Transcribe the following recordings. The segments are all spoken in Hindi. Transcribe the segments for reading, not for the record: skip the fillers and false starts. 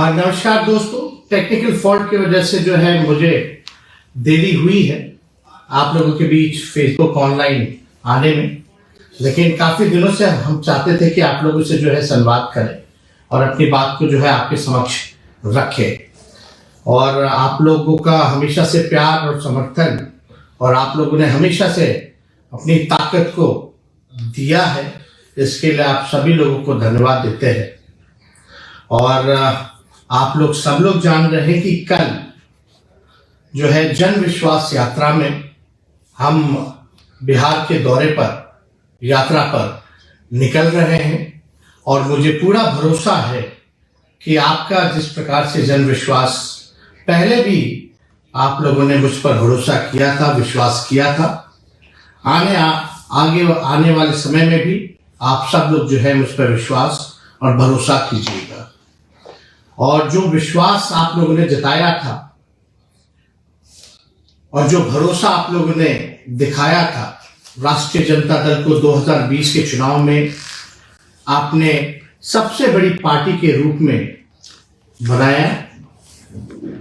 नमस्कार दोस्तों, टेक्निकल फॉल्ट की वजह से जो है मुझे देरी हुई है आप लोगों के बीच फेसबुक ऑनलाइन आने में। लेकिन काफ़ी दिनों से हम चाहते थे कि आप लोगों से जो है संवाद करें और अपनी बात को जो है आपके समक्ष रखें। और आप लोगों का हमेशा से प्यार और समर्थन और आप लोगों ने हमेशा से अपनी ताकत को दिया है, इसके लिए आप सभी लोगों को धन्यवाद देते हैं। और आप लोग सब लोग जान रहे हैं कि कल जो है जन विश्वास यात्रा में हम बिहार के दौरे पर यात्रा पर निकल रहे हैं। और मुझे पूरा भरोसा है कि आपका जिस प्रकार से जन विश्वास पहले भी आप लोगों ने मुझ पर भरोसा किया था, विश्वास किया था, आगे आने वाले समय में भी आप सब लोग जो है मुझ पर विश्वास और भरोसा कीजिएगा। और जो विश्वास आप लोगों ने जताया था और जो भरोसा आप लोगों ने दिखाया था, राष्ट्रीय जनता दल को 2020 के चुनाव में आपने सबसे बड़ी पार्टी के रूप में बनाया।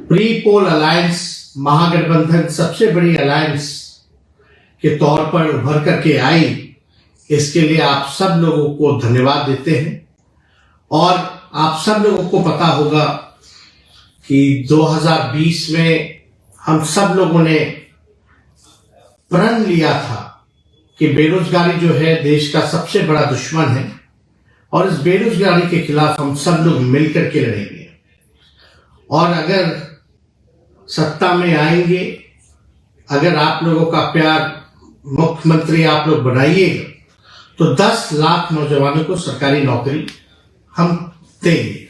प्री पोल अलायंस, महागठबंधन सबसे बड़ी अलायंस के तौर पर उभर करके आई, इसके लिए आप सब लोगों को धन्यवाद देते हैं। और आप सब लोगों को पता होगा कि 2020 में हम सब लोगों ने प्रण लिया था कि बेरोजगारी जो है देश का सबसे बड़ा दुश्मन है और इस बेरोजगारी के खिलाफ हम सब लोग मिलकर के लड़ेंगे। और अगर सत्ता में आएंगे, अगर आप लोगों का प्यार मुख्यमंत्री आप लोग बनाइएगा तो 10 लाख नौजवानों को सरकारी नौकरी हम देंगे।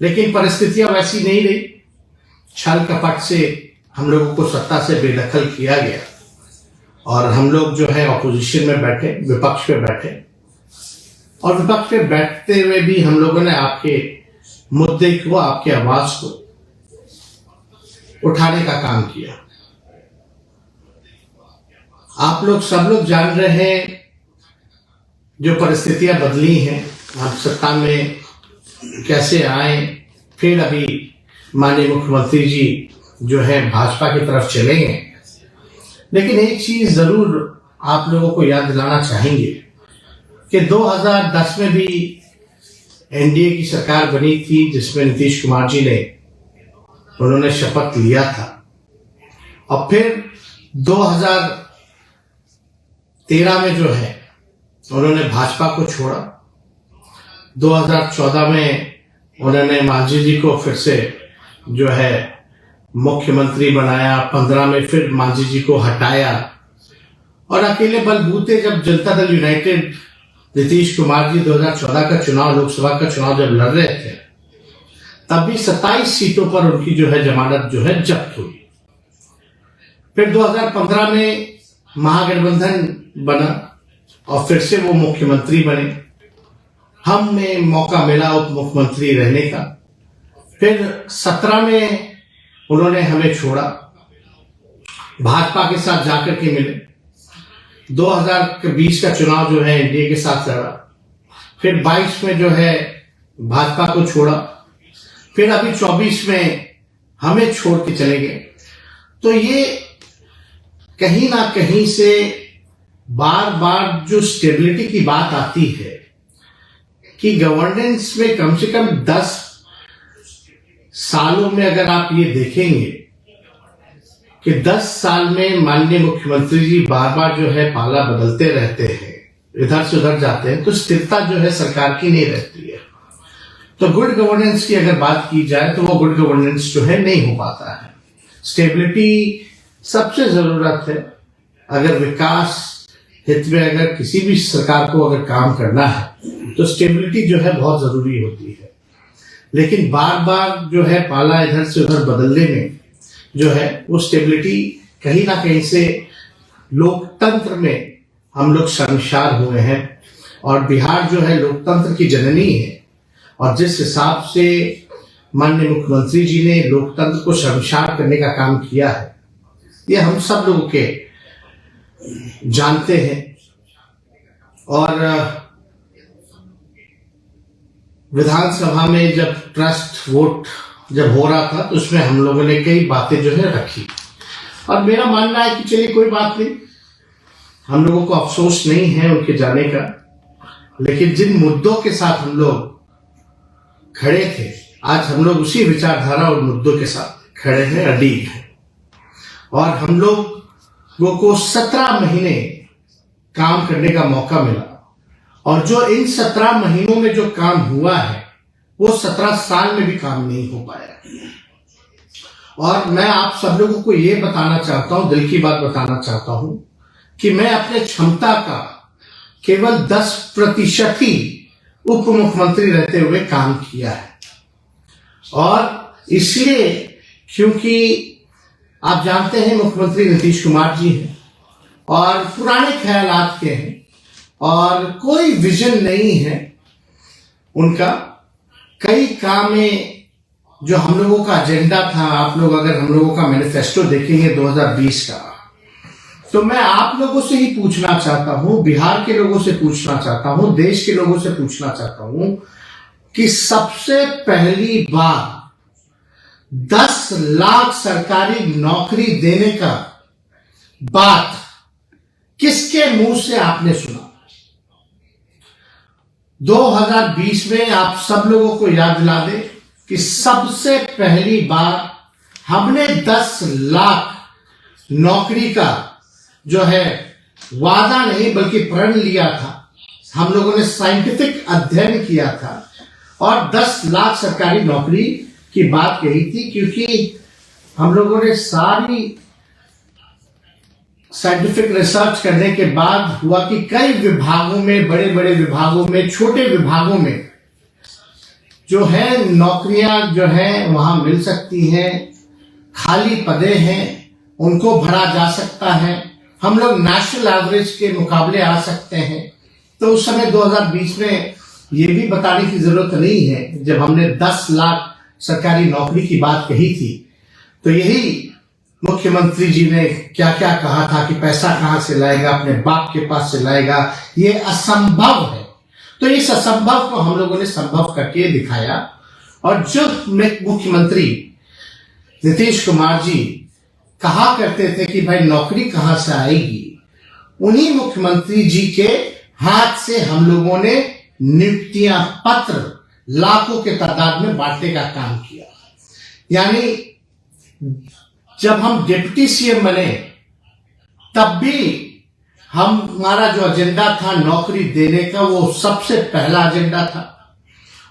लेकिन परिस्थितियां वैसी नहीं रही, छल कपट से हम लोगों को सत्ता से बेदखल किया गया और हम लोग जो है ऑपोजिशन में बैठे, विपक्ष पे बैठे। और विपक्ष पे बैठते हुए भी हम लोगों ने आपके मुद्दे को, आपकी आवाज को उठाने का काम किया। आप लोग सब लोग जान रहे हैं जो परिस्थितियां बदली हैं, हम सत्ता में कैसे आए, फिर अभी माननीय मुख्यमंत्री जी जो है भाजपा की तरफ चले गए। लेकिन एक चीज जरूर आप लोगों को याद दिलाना चाहेंगे कि 2010 में भी एनडीए की सरकार बनी थी, जिसमें नीतीश कुमार जी ने उन्होंने शपथ लिया था। और फिर 2013 में जो है उन्होंने भाजपा को छोड़ा। 2014 में उन्होंने मांझी जी को फिर से जो है मुख्यमंत्री बनाया। 15 में फिर मांझी जी को हटाया और अकेले बलबूते जब जनता दल यूनाइटेड नीतीश कुमार जी 2014 का चुनाव, लोकसभा का चुनाव जब लड़ रहे थे, तब भी 27 सीटों पर उनकी जो है जमानत जो है जब्त हुई। फिर 2015 में महागठबंधन बना और फिर से वो मुख्यमंत्री बने। हमें मौका मिला उप मुख्यमंत्री रहने का। फिर 17 में उन्होंने हमें छोड़ा, भाजपा के साथ जाकर के मिले। 2020 का चुनाव जो है एनडीए के साथ लड़ा। फिर 22 में जो है भाजपा को छोड़ा। फिर अभी 24 में हमें छोड़ के चले गए। तो ये कहीं ना कहीं से बार बार जो स्टेबिलिटी की बात आती है कि गवर्नेंस में कम से कम 10 सालों में अगर आप ये देखेंगे कि 10 साल में माननीय मुख्यमंत्री जी बार बार जो है पाला बदलते रहते हैं, इधर से उधर जाते हैं, तो स्थिरता जो है सरकार की नहीं रहती है। तो गुड गवर्नेंस की अगर बात की जाए तो वो गुड गवर्नेंस जो है नहीं हो पाता है। स्टेबिलिटी सबसे जरूरत है। अगर विकास हित में अगर किसी भी सरकार को अगर काम करना है तो स्टेबिलिटी जो है बहुत जरूरी होती है। लेकिन बार बार जो है पाला इधर से उधर बदलने में जो है वो स्टेबिलिटी कहीं ना कहीं से लोकतंत्र में हम लोग शर्मसार हुए हैं। और बिहार जो है लोकतंत्र की जननी है और जिस हिसाब से माननीय मुख्यमंत्री जी ने लोकतंत्र को शर्मसार करने का काम किया है, ये हम सब लोगों के जानते हैं। और विधानसभा में जब ट्रस्ट वोट जब हो रहा था तो उसमें हम लोगों ने कई बातें जो है रखी, और मेरा मानना है कि चलिए कोई बात नहीं, हम लोगों को अफसोस नहीं है उनके जाने का, लेकिन जिन मुद्दों के साथ हम लोग खड़े थे, आज हम लोग उसी विचारधारा और मुद्दों के साथ खड़े हैं, अड़िग हैं। और हम लोगों को 17 महीने काम करने का मौका मिला, और जो इन 17 महीनों में जो काम हुआ है वो 17 साल में भी काम नहीं हो पाया। और मैं आप सब लोगों को ये बताना चाहता हूं, दिल की बात बताना चाहता हूं कि मैं अपने क्षमता का केवल 10% ही उप मुख्यमंत्री रहते हुए काम किया है। और इसलिए क्योंकि आप जानते हैं मुख्यमंत्री नीतीश कुमार जी हैं और पुराने ख्यालात के हैं और कोई विजन नहीं है उनका। कई काम में जो हम लोगों का एजेंडा था, आप लोग अगर हम लोगों का मैनिफेस्टो देखेंगे 2020 का, तो मैं आप लोगों से ही पूछना चाहता हूं, बिहार के लोगों से पूछना चाहता हूं, देश के लोगों से पूछना चाहता हूं कि सबसे पहली बार 10 लाख सरकारी नौकरी देने का बात किसके मुंह से आपने सुना? 2020 में आप सब लोगों को याद दिला दे कि सबसे पहली बार हमने 10 लाख नौकरी का जो है वादा नहीं बल्कि प्रण लिया था। हम लोगों ने साइंटिफिक अध्ययन किया था और 10 लाख सरकारी नौकरी की बात कही थी, क्योंकि हम लोगों ने सारी साइंटिफिक रिसर्च करने के बाद हुआ कि कई विभागों में, बड़े बड़े विभागों में, छोटे विभागों में जो है नौकरियां जो है वहां मिल सकती हैं, खाली पदे हैं, उनको भरा जा सकता है, हम लोग नेशनल एवरेज के मुकाबले आ सकते हैं। तो उस समय 2020 में ये भी बताने की जरूरत नहीं है, जब हमने 10 लाख सरकारी नौकरी की बात कही थी तो यही मुख्यमंत्री जी ने क्या क्या कहा था कि पैसा कहां से लाएगा, अपने बाप के पास से लाएगा, ये असंभव है। तो इस असंभव को हम लोगों ने संभव करके दिखाया। और जो मुख्यमंत्री नीतीश कुमार जी कहा करते थे कि भाई नौकरी कहां से आएगी, उन्हीं मुख्यमंत्री जी के हाथ से हम लोगों ने नियुक्तियां पत्र लाखों के तादाद में बांटने का काम किया। यानी जब हम डिप्टी सीएम बने तब भी हमारा जो एजेंडा था नौकरी देने का, वो सबसे पहला एजेंडा था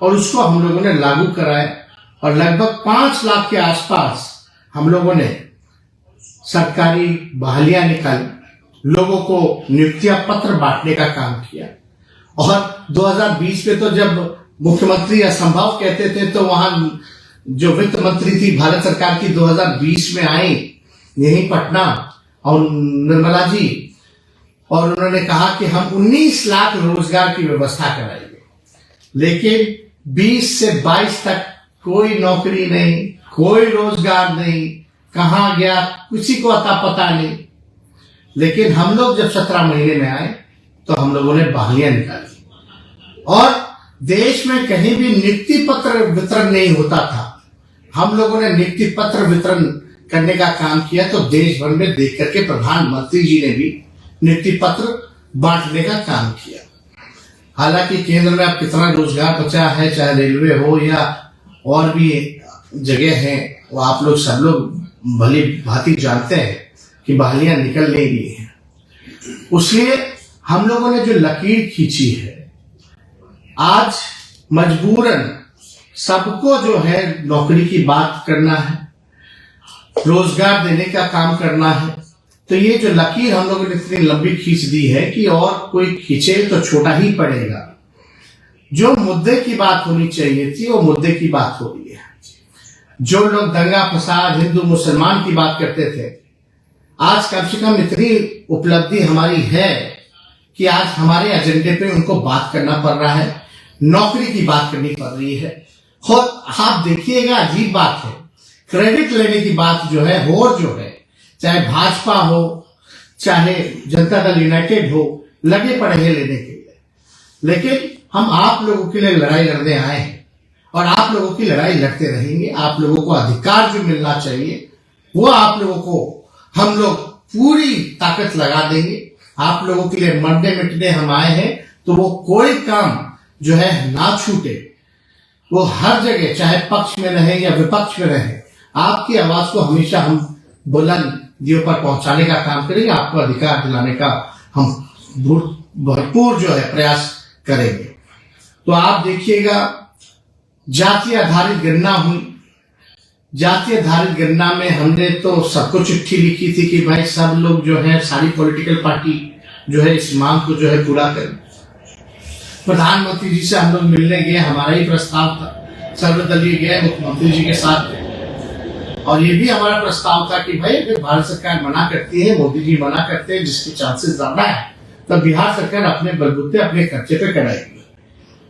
और उसको हम लोगों ने लागू कराया। और लगभग 5 लाख के आसपास हम लोगों ने सरकारी बहालियां निकाली, लोगों को नियुक्तियां पत्र बांटने का काम किया। और 2020 में तो जब मुख्यमंत्री असंभव कहते थे तो वहां जो वित्त मंत्री थी भारत सरकार की 2020 में आई यही पटना, और निर्मला जी, और उन्होंने कहा कि हम 19 लाख रोजगार की व्यवस्था कराएंगे। लेकिन 20 से 22 तक कोई नौकरी नहीं, कोई रोजगार नहीं, कहां गया किसी को अता पता नहीं। लेकिन हम लोग जब 17 महीने में आए तो हम लोगों ने बहालियां निकाली और देश में कहीं भी नियुक्ति पत्र वितरण नहीं होता था। हम लोगों ने नियुक्ति पत्र वितरण करने का काम किया तो देश भर में देख करके प्रधानमंत्री जी ने भी नियुक्ति पत्र बांटने का काम किया। हालांकि केंद्र में अब कितना रोजगार बचा है, चाहे रेलवे हो या और भी जगह है, वो आप लोग सब लोग भली भांति जानते हैं कि बहालियां निकल नहीं रही है। उसलिए हम लोगों ने जो लकीर खींची है, आज मजबूरन सबको जो है नौकरी की बात करना है, रोजगार देने का काम करना है। तो ये जो लकीर हम लोगों ने इतनी लंबी खींच दी है कि और कोई खींचे तो छोटा ही पड़ेगा। जो मुद्दे की बात होनी चाहिए थी वो मुद्दे की बात हो रही है। जो लोग दंगा फसाद हिंदू मुसलमान की बात करते थे, आज कम से कम इतनी उपलब्धि हमारी है कि आज हमारे एजेंडे पे उनको बात करना पड़ रहा है, नौकरी की बात करनी पड़ रही है। और आप देखिएगा अजीब बात है, क्रेडिट लेने की बात जो है चाहे भाजपा हो चाहे जनता दल यूनाइटेड हो, लगे पड़े हैं लेने के लिए। लेकिन हम आप लोगों के लिए लड़ाई लड़ने आए हैं और आप लोगों की लड़ाई लड़ते रहेंगे। आप लोगों को अधिकार जो मिलना चाहिए वो आप लोगों को हम लोग पूरी ताकत लगा देंगे। आप लोगों के लिए मरने मिटने हम आए हैं, तो वो कोई काम जो है ना छूटे। वो हर जगह चाहे पक्ष में रहे या विपक्ष में रहे, आपकी आवाज को हमेशा हम बुलंदियों पर पहुंचाने का काम करेंगे। आपको अधिकार दिलाने का हम भरपूर जो है प्रयास करेंगे। तो आप देखिएगा, जाति आधारित गणना हुई। जाति आधारित गणना में हमने तो सबको चिट्ठी लिखी थी कि भाई सब लोग जो है, सारी पॉलिटिकल पार्टी जो है इस मांग को जो है पूरा करें। प्रधानमंत्री जी से हम लोग मिलने गए, हमारा ही प्रस्ताव था, सर्वदलीय गए मुख्यमंत्री जी के साथ, और ये भी हमारा प्रस्ताव था कि भाई अगर भारत सरकार मना करती है, मोदी जी मना करते हैं, जिसके चांसेस ज्यादा है, तो बिहार सरकार अपने बलबूते अपने खर्चे पे कराएगी।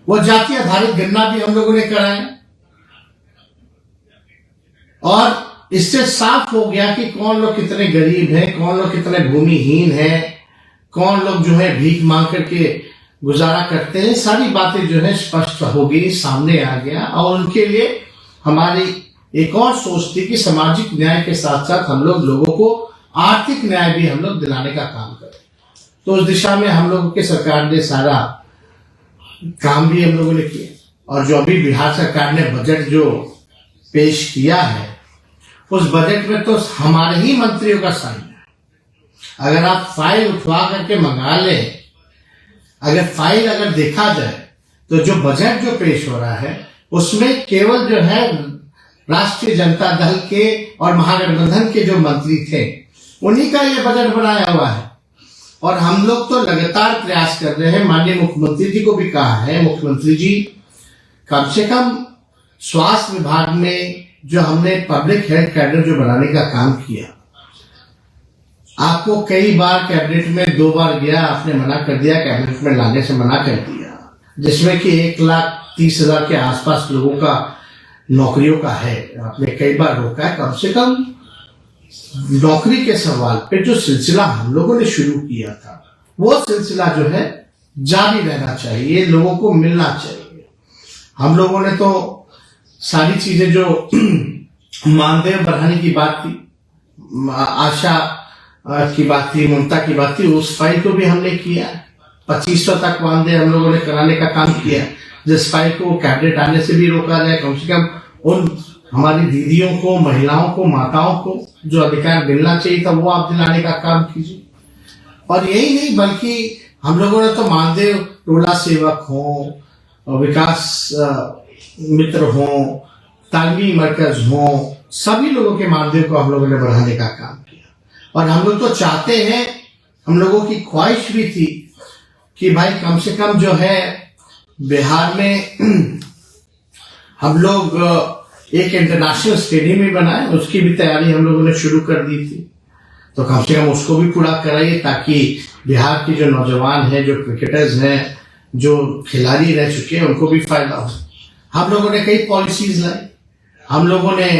वो जाति आधारित गणना भी हम लोगों ने कराया और इससे साफ हो गया कि कौन लोग कितने गरीब हैं, कौन लोग कितने भूमिहीन हैं, कौन लोग जो है भीख मांग करके गुजारा करते हैं। सारी बातें जो है स्पष्ट हो गई, सामने आ गया। और उनके लिए हमारी एक और सोच थी कि सामाजिक न्याय के साथ साथ हम लोग लोगों को आर्थिक न्याय भी हम लोग दिलाने का काम करें। तो उस दिशा में हम लोगों की सरकार ने सारा काम भी हम लोगों ने किया। और जो अभी बिहार सरकार ने बजट जो पेश किया है, उस बजट में तो हमारे ही मंत्रियों का साइन है। अगर आप फाइल उठवा करके मंगा लें, अगर फाइल अगर देखा जाए, तो जो बजट जो पेश हो रहा है उसमें केवल जो है राष्ट्रीय जनता दल के और महागठबंधन के जो मंत्री थे उन्हीं का ये बजट बनाया हुआ है। और हम लोग तो लगातार प्रयास कर रहे हैं, माननीय मुख्यमंत्री जी को भी कहा है, मुख्यमंत्री जी कम से कम स्वास्थ्य विभाग में जो हमने पब्लिक हेल्थ कैडर जो बनाने का काम किया, आपको कई बार कैबिनेट में 2 बार गया, आपने मना कर दिया, कैबिनेट में लाने से मना कर दिया, जिसमें कि 1,30,000 के आसपास लोगों का नौकरियों का है, आपने कई बार रोका है। कम से कम नौकरी के सवाल पे जो सिलसिला हम लोगों ने शुरू किया था, वो सिलसिला जो है जारी रहना चाहिए, लोगों को मिलना चाहिए। हम लोगों ने तो सारी चीजें जो मानदेय बढ़ाने की बात थी, आशा की बात थी, ममता की बात थी, उस फाइल को भी हमने किया। 2500 तक मानदेय हम लोगों ने कराने का काम किया, जिस फाइल को कैबिनेट आने से भी रोका जाए। कम से कम उन हमारी दीदियों को, महिलाओं को, माताओं को जो अधिकार मिलना चाहिए था, वो आप दिलाने का काम कीजिए। और यही नहीं, बल्कि हम लोगों ने तो मानदेय टोला सेवक हो, विकास मित्र हो, तालमी मरकज हो, सभी लोगों के मानदेय को हम लोगों ने बढ़ाने का काम किया। और हम लोग तो चाहते हैं, हम लोगों की ख्वाहिश भी थी कि भाई कम से कम जो है बिहार में हम लोग एक इंटरनेशनल स्टेडियम भी बनाए, उसकी भी तैयारी हम लोगों ने शुरू कर दी थी। तो कम से कम उसको भी पूरा कराइए, ताकि बिहार के जो नौजवान हैं, जो क्रिकेटर्स हैं, जो खिलाड़ी रह चुके हैं, उनको भी फायदा हो। हम लोगों ने कई पॉलिसीज लाई, हम लोगों ने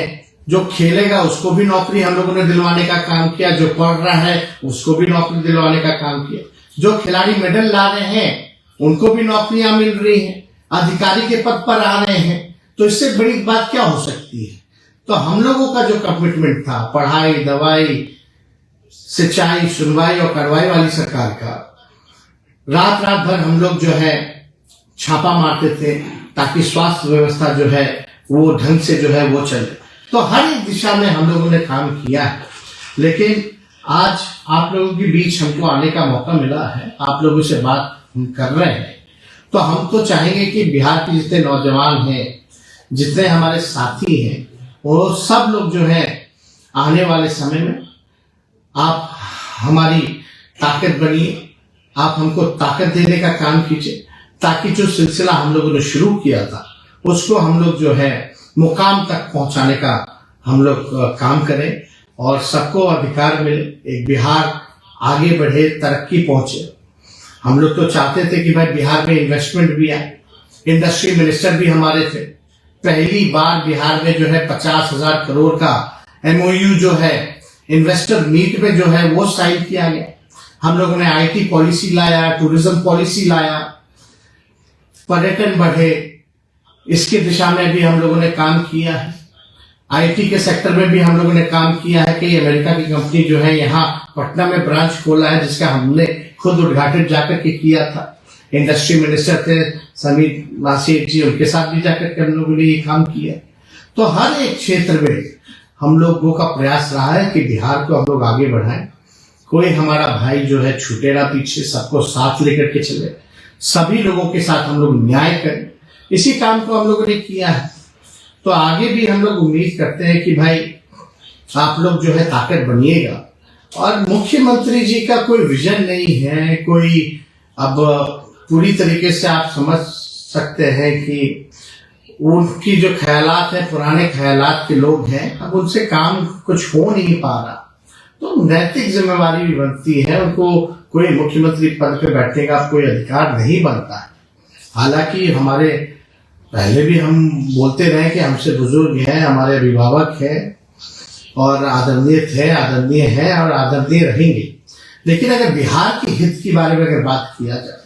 जो खेलेगा उसको भी नौकरी हम लोगों ने दिलवाने का काम किया, जो पढ़ रहा है उसको भी नौकरी दिलवाने का काम किया, जो खिलाड़ी मेडल ला रहे हैं उनको भी नौकरियां मिल रही हैं, अधिकारी के पद पर आ रहे हैं। तो इससे बड़ी बात क्या हो सकती है। तो हम लोगों का जो कमिटमेंट था, पढ़ाई, दवाई, सिंचाई, सुनवाई और कार्रवाई वाली सरकार का, रात रात भर हम लोग जो है छापा मारते थे, ताकि स्वास्थ्य व्यवस्था जो है वो ढंग से जो है वो चले। तो हर एक दिशा में हम लोगों ने काम किया है। लेकिन आज आप लोगों के बीच हमको आने का मौका मिला है, आप लोगों से बात हम कर रहे हैं, तो हम तो चाहेंगे कि बिहार के जितने नौजवान हैं, जितने हमारे साथी हैं, वो सब लोग जो है आने वाले समय में आप हमारी ताकत बनिए, आप हमको ताकत देने का काम कीजिए, ताकि जो सिलसिला हम लोगों ने शुरू किया था उसको हम लोग जो है मुकाम तक पहुंचाने का हम लोग काम करें और सबको अधिकार मिले, एक बिहार आगे बढ़े, तरक्की पहुंचे। हम लोग तो चाहते थे कि भाई बिहार में इन्वेस्टमेंट भी आए, इंडस्ट्री मिनिस्टर भी हमारे थे। पहली बार बिहार में जो है 50,000 करोड़ का MOU जो है इन्वेस्टर मीट में जो है वो साइन किया गया। हम लोगों ने IT पॉलिसी लाया, टूरिज्म पॉलिसी लाया, पर्यटन बढ़े, इसकी दिशा में भी हम लोगों ने काम किया है। आईटी के सेक्टर में भी हम लोगों ने काम किया है कि अमेरिका की कंपनी जो है यहाँ पटना में ब्रांच खोला है, जिसका हमने खुद उद्घाटन जाकर के किया था। इंडस्ट्री मिनिस्टर थे समीर नासिर जी, उनके साथ भी जाकर के हम लोगों ने ये काम किया। तो हर एक क्षेत्र में हम लोगों का प्रयास रहा है कि बिहार को हम लोग आगे बढ़ाएं। कोई हमारा भाई जो है छूटे ना पीछे, सबको साथ लेकर के चले, सभी लोगों के साथ हम लोग न्याय करें। इसी काम को हम लोगों ने किया है। तो आगे भी हम लोग उम्मीद करते हैं कि भाई आप लोग जो है ताकत बनिएगा। और मुख्यमंत्री जी का कोई विजन नहीं है, कोई अब पूरी तरीके से आप समझ सकते हैं कि उनकी जो ख्यालात है पुराने ख्यालात के लोग हैं, अब उनसे काम कुछ हो नहीं पा रहा। तो नैतिक जिम्मेवारी भी बनती है, उनको कोई मुख्यमंत्री पद पे बैठने का कोई अधिकार नहीं बनता है। हालांकि हमारे पहले भी हम बोलते रहे कि हमसे बुजुर्ग हैं, हमारे अभिभावक हैं और आदरणीय हैं और आदरणीय रहेंगे। लेकिन अगर बिहार के हित के बारे में अगर बात किया जाए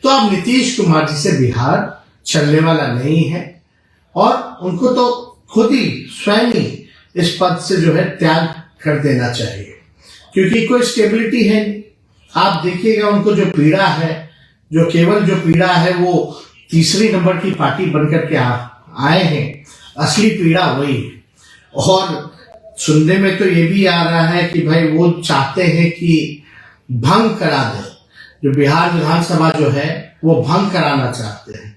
तो अब नीतीश कुमार जी से बिहार चलने वाला नहीं है और उनको तो खुद ही स्वयं ही इस पद से जो है त्याग कर देना चाहिए, क्योंकि कोई स्टेबिलिटी है नहीं। आप देखिएगा उनको जो पीड़ा है, जो केवल जो पीड़ा है वो तीसरी नंबर की पार्टी बनकर के आए हैं, असली पीड़ा वही है। और सुनने में तो ये भी आ रहा है कि भाई वो चाहते हैं कि भंग करा दे, जो बिहार विधानसभा जो है वो भंग कराना चाहते हैं।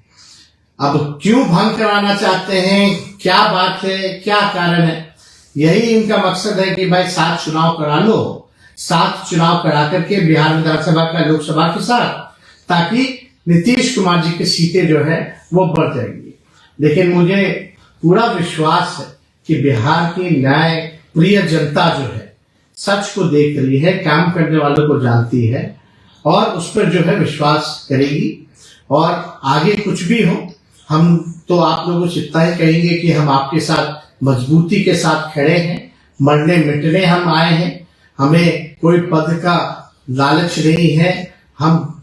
अब क्यों भंग कराना चाहते हैं, क्या बात है, क्या कारण है? यही इनका मकसद है कि भाई 7 चुनाव करा लो, 7 चुनाव करा करके बिहार विधानसभा का लोकसभा के साथ, ताकि नीतीश कुमार जी की सीटें जो है वो बढ़ जाएंगी। लेकिन मुझे पूरा विश्वास है कि बिहार की न्याय प्रिय जनता जो है सच को देख रही है, काम करने वालों को जानती है और उस पर जो है विश्वास करेगी। और आगे कुछ भी हो, हम तो आप लोगों से इतना ही कहेंगे कि हम आपके साथ मजबूती के साथ खड़े हैं, मरने मिटने हम आए हैं। हमें कोई पद का लालच नहीं है, हम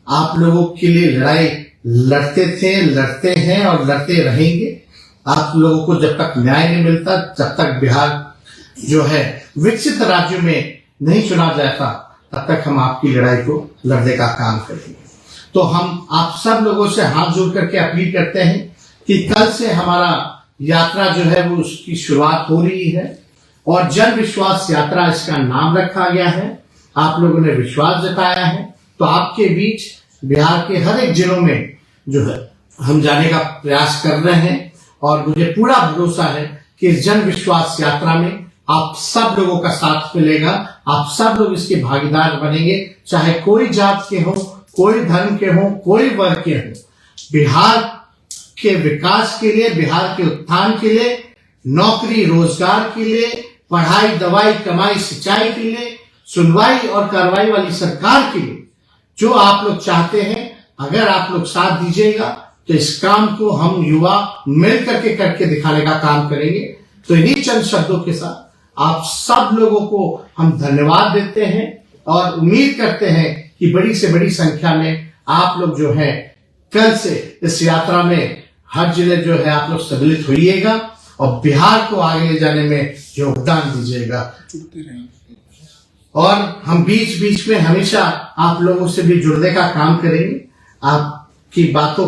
आप लोगों के लिए लड़ाई लड़ते थे, लड़ते हैं और लड़ते रहेंगे। आप लोगों को जब तक न्याय नहीं मिलता, जब तक बिहार जो है विकसित राज्यों में नहीं चुना जाता, तब तक हम आपकी लड़ाई को लड़ने का काम करेंगे। तो हम आप सब लोगों से हाथ जोड़ करके अपील करते हैं कि कल से हमारा यात्रा जो है वो उसकी शुरुआत हो रही है और जन विश्वास यात्रा इसका नाम रखा गया है। आप लोगों ने विश्वास जताया है, तो आपके बीच बिहार के हर एक जिलों में जो है हम जाने का प्रयास कर रहे हैं और मुझे पूरा भरोसा है कि इस जन विश्वास यात्रा में आप सब लोगों का साथ मिलेगा, आप सब लोग इसके भागीदार बनेंगे, चाहे कोई जात के हो, कोई धर्म के हो, कोई वर्ग के हो। बिहार के विकास के लिए, बिहार के उत्थान के लिए, नौकरी रोजगार के लिए, पढ़ाई दवाई कमाई सिंचाई के लिए, सुनवाई और कार्रवाई वाली सरकार के लिए जो आप लोग चाहते हैं, अगर आप लोग साथ दीजिएगा तो इस काम को हम युवा मिल करके दिखाने का काम करेंगे। तो इन्हीं चंद शब्दों के साथ आप सब लोगों को हम धन्यवाद देते हैं और उम्मीद करते हैं कि बड़ी से बड़ी संख्या में आप लोग जो है कल से इस यात्रा में हर जिले जो है आप लोग सम्मिलित होइएगा और बिहार को आगे ले जाने में योगदान दीजिएगा। और हम बीच बीच में हमेशा आप लोगों से भी जुड़ने का काम करेंगे, आपकी बातों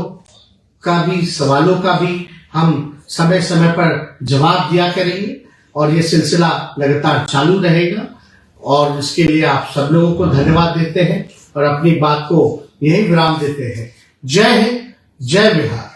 का भी, सवालों का भी हम समय समय पर जवाब दिया करेंगे और ये सिलसिला लगातार चालू रहेगा। और इसके लिए आप सब लोगों को धन्यवाद देते हैं और अपनी बात को यही विराम देते हैं। जय हिंद, जय बिहार।